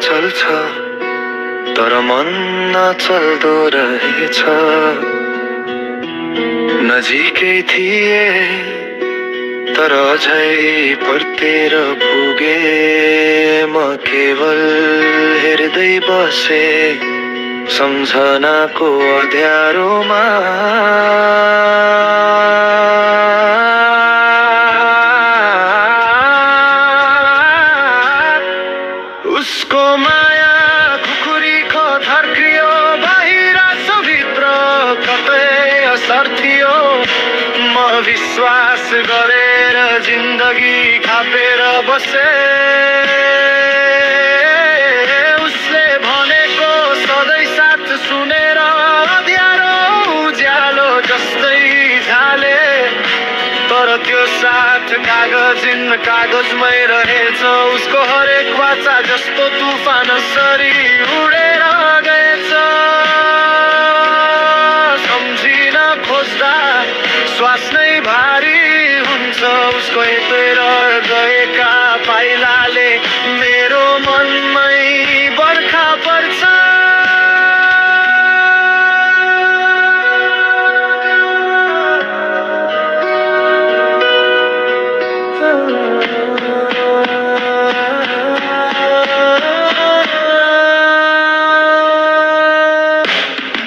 चल्छ तर मन नचल्दो रहेछ। नजिकै थिए तर अझै परतिर पुगे म केवल हेर्दै बसे सम्झनाको अँध्यारोमा। उसको माया खुकुरीको धर्कियो बाहिर छ भित्र कतै असर थियो। म विश्वास गरेर जिन्दगी खापेर बसे। उसले भनेको सधैँ साथ सुनेर अँध्यारो उज्यालो जस्तै झाले। तर त्यो साथ कागजमै रहेछ। उसको हरेक वाचा जस्तो तुफान सरी उडेर गएछ। सम्झिन खोज्दा श्वास नै भारी हुन्छ। उसको हेपेर गएका पाइलाले मेरो मनमै बर्खा पर्छ।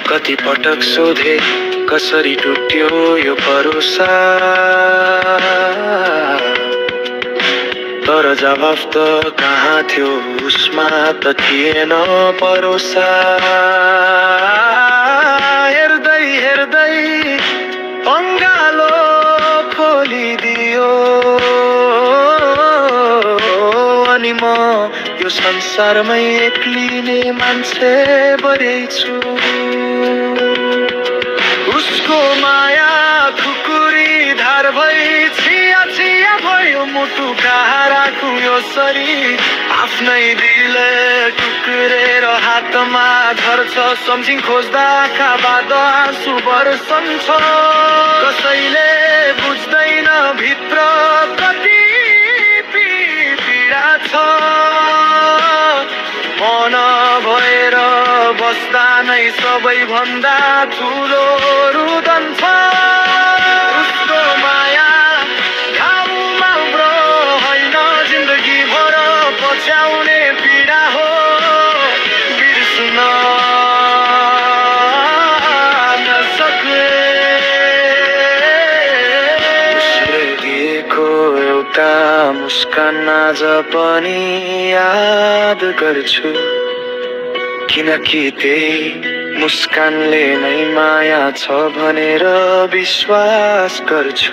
कति पटक सोधे कसरी टुट्यो यो भरोसा। तर जवाफ त कहाँ थियो उसमा त थिएन भरोसा। हेर्दै हेर्दै अङ्गालो खोलिदियो अनि म यो संसारमै एक्लिने मान्छे बनेछु। उसको माया खुकुरी धार भई छिया छिया भयो मुटु कहाँ राखु यो शरीर। आफ्नै दिल टुक्रेर हातमा झर्छ। सम्झिन खोज्दा आँखाबाट आँसु बर्सन्छ। कसैले बुझ्दैन भित्र कति पीडा छ। मन भएर बस्दा नै सबैभन्दा ठुलो रुदन छ। उसको माया घाउमा उब्रो होइन जिन्दगी भर पछ्याउने पीडा हो। बिर्सन नसक्ने उसले दिएको एउटा मुस्कान आज पनि याद गर्छु। किनकि त्यही मुस्कानले नै माया छ भनेर विश्वास गर्छु।